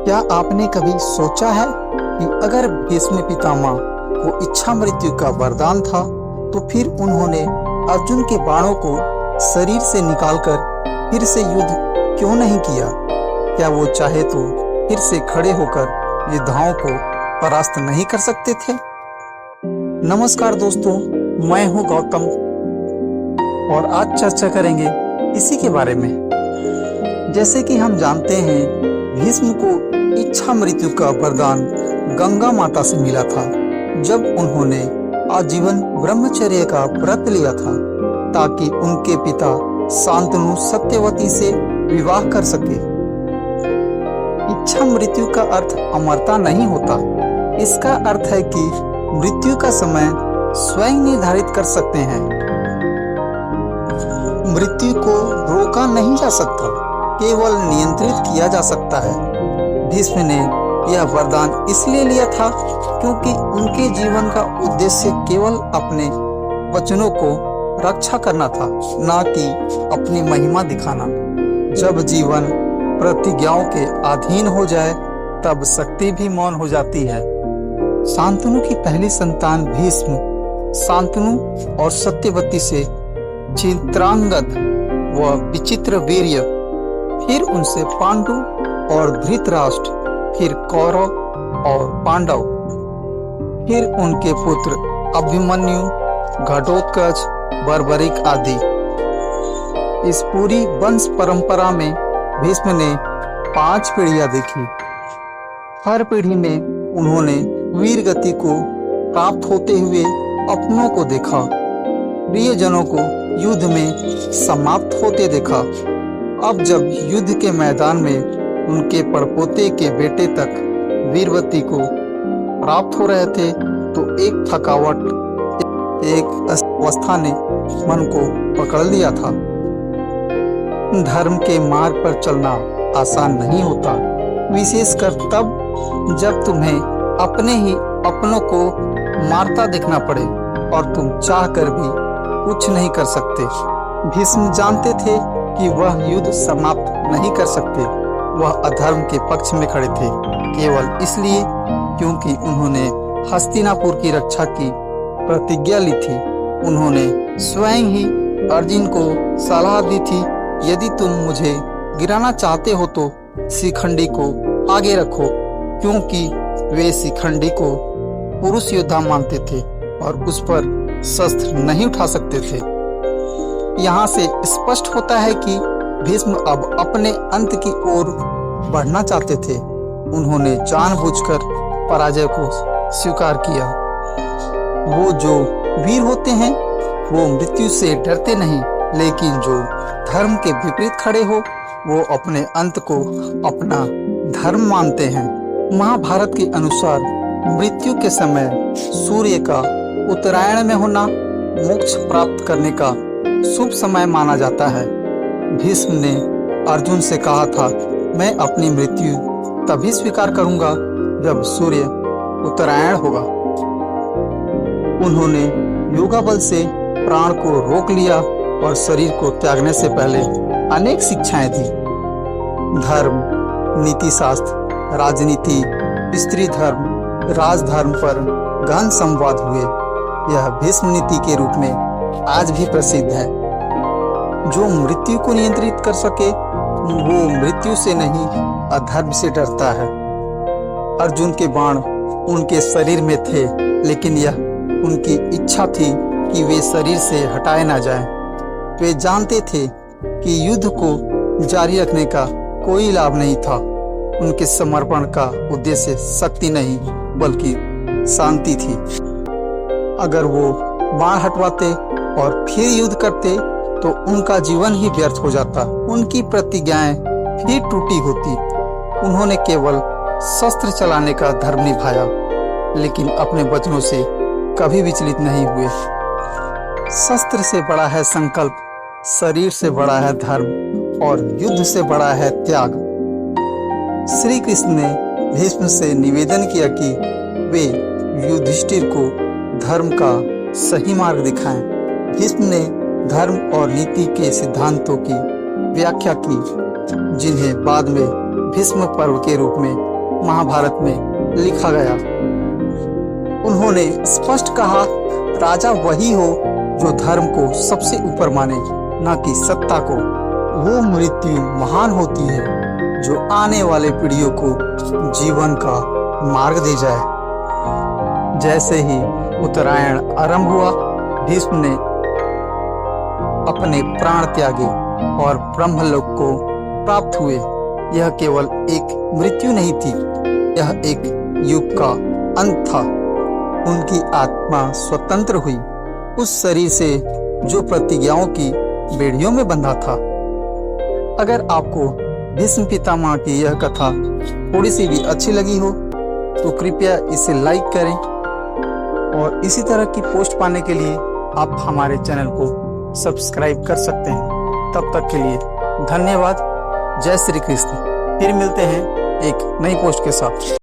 क्या आपने कभी सोचा है कि अगर भीष्म पितामह को इच्छा मृत्यु का वरदान था तो फिर उन्होंने अर्जुन के बाणों को शरीर से निकालकर फिर से युद्ध क्यों नहीं किया? क्या वो चाहे तो फिर से खड़े होकर योद्धाओं को परास्त नहीं कर सकते थे? नमस्कार दोस्तों, मैं हूं गौतम और आज चर्चा करेंगे इसी के बारे में। जैसे कि हम जानते हैं, भीष्म को इच्छा मृत्यु का वरदान गंगा माता से मिला था जब उन्होंने आजीवन ब्रह्मचर्य का व्रत लिया था ताकि उनके पिता शांतनु सत्यवती से विवाह कर सके। इच्छा मृत्यु का अर्थ अमरता नहीं होता। इसका अर्थ है कि मृत्यु का समय स्वयं निर्धारित कर सकते हैं। मृत्यु को रोका नहीं जा सकता, केवल नियंत्रित किया जा सकता है। भीष्म ने यह वरदान इसलिए लिया था क्योंकि उनके जीवन का उद्देश्य केवल अपने वचनों को रक्षा करना था, न कि अपनी महिमा दिखाना। जब जीवन प्रतिज्ञाओं के अधीन हो जाए तब शक्ति भी मौन हो जाती है। शांतनु की पहली संतान भीष्म शांतनु और सत्यवती से चित्रांगद व विचित्र वीर्य, फिर उनसे पांडु और धृतराष्ट्र, फिर कौरव और पांडव, फिर उनके पुत्र अभिमन्यु, घटोत्कच, बर्बरिक आदि। इस पूरी वंश परंपरा में भीष्म ने 5 पीढ़ियां देखी। हर पीढ़ी में उन्होंने वीर गति को प्राप्त होते हुए अपनों को देखा, प्रियजनों को युद्ध में समाप्त होते देखा। अब जब युद्ध के मैदान में उनके पड़पोते के बेटे तक वीरवती को प्राप्त हो रहे थे तो एक थकावट, एक अवस्था ने मन को पकड़ लिया था। धर्म के मार्ग पर चलना आसान नहीं होता, विशेषकर तब जब तुम्हें अपने ही अपनों को मारता देखना पड़े और तुम चाहकर भी कुछ नहीं कर सकते। भीष्म जानते थे कि वह युद्ध समाप्त नहीं कर सकते। वह अधर्म के पक्ष में खड़े थे केवल इसलिए क्योंकि उन्होंने हस्तिनापुर की रक्षा की प्रतिज्ञा ली थी। उन्होंने स्वयं ही अर्जुन को सलाह दी थी, यदि तुम मुझे गिराना चाहते हो तो शिखंडी को आगे रखो, क्योंकि वे शिखंडी को पुरुष योद्धा मानते थे और उस पर शस्त्र नहीं उठा सकते थे। यहाँ से स्पष्ट होता है कि भीष्म अब अपने अंत की ओर बढ़ना चाहते थे। उन्होंने जानबूझकर पराजय को स्वीकार किया। वो जो वीर होते हैं वो मृत्यु से डरते नहीं, लेकिन जो धर्म के विपरीत खड़े हो वो अपने अंत को अपना धर्म मानते हैं। महाभारत के अनुसार मृत्यु के समय सूर्य का उत्तरायण में होना मोक्ष प्राप्त करने का शुभ समय माना जाता है। भीष्म ने अर्जुन से कहा था, मैं अपनी मृत्यु तभी स्वीकार करूंगा जब सूर्य उत्तरायण होगा। उन्होंने योगा बल से प्राण को रोक लिया और शरीर को त्यागने से पहले अनेक शिक्षाएं दी। धर्म, नीति शास्त्र, राजनीति, स्त्री धर्म, राजधर्म पर गहन संवाद हुए। यह भीष्म नीति के रूप में आज भी प्रसिद्ध है। जो मृत्यु को नियंत्रित कर सके वो मृत्यु से नहीं अधर्म से डरता है। अर्जुन के बाण उनके शरीर में थे, लेकिन यह उनकी इच्छा थी कि वे शरीर से हटाए ना जाएं। वे जानते थे कि युद्ध को जारी रखने का कोई लाभ नहीं था। उनके समर्पण का उद्देश्य शक्ति नहीं बल्कि शांति थी। अगर वो बाण हटवाते और फिर युद्ध करते तो उनका जीवन ही व्यर्थ हो जाता, उनकी प्रतिज्ञाएं फिर टूटी होती। उन्होंने केवल शस्त्र चलाने का धर्म निभाया, लेकिन अपने वचनों से कभी विचलित नहीं हुए। शस्त्र से बड़ा है संकल्प, शरीर से बड़ा है धर्म और युद्ध से बड़ा है त्याग। श्री कृष्ण ने भीष्म से निवेदन किया कि वे युधिष्ठिर को धर्म का सही मार्ग दिखाएं। भीष्म ने धर्म और नीति के सिद्धांतों की व्याख्या की, जिन्हें बाद में भीष्म पर्व के रूप में महाभारत में लिखा गया। उन्होंने स्पष्ट कहा, राजा वही हो जो धर्म को सबसे ऊपर माने, न कि सत्ता को। वो मृत्यु महान होती है जो आने वाले पीढ़ियों को जीवन का मार्ग दे जाए। जैसे ही उत्तरायण आरंभ हुआ, भीष्म ने अपने प्राण त्यागे और ब्रह्मलोक को प्राप्त हुए। यह केवल एक मृत्यु नहीं थी, यह एक युग का अंत था। उनकी आत्मा स्वतंत्र हुई उस शरीर से जो प्रतिज्ञाओं की बेड़ियों में बंधा था। अगर आपको भीष्म पितामह की यह कथा थोड़ी सी भी अच्छी लगी हो तो कृपया इसे लाइक करें, और इसी तरह की पोस्ट पाने के लिए आप हमारे चैनल को सब्सक्राइब कर सकते हैं। तब तक के लिए धन्यवाद। जय श्री कृष्ण। फिर मिलते हैं एक नई पोस्ट के साथ।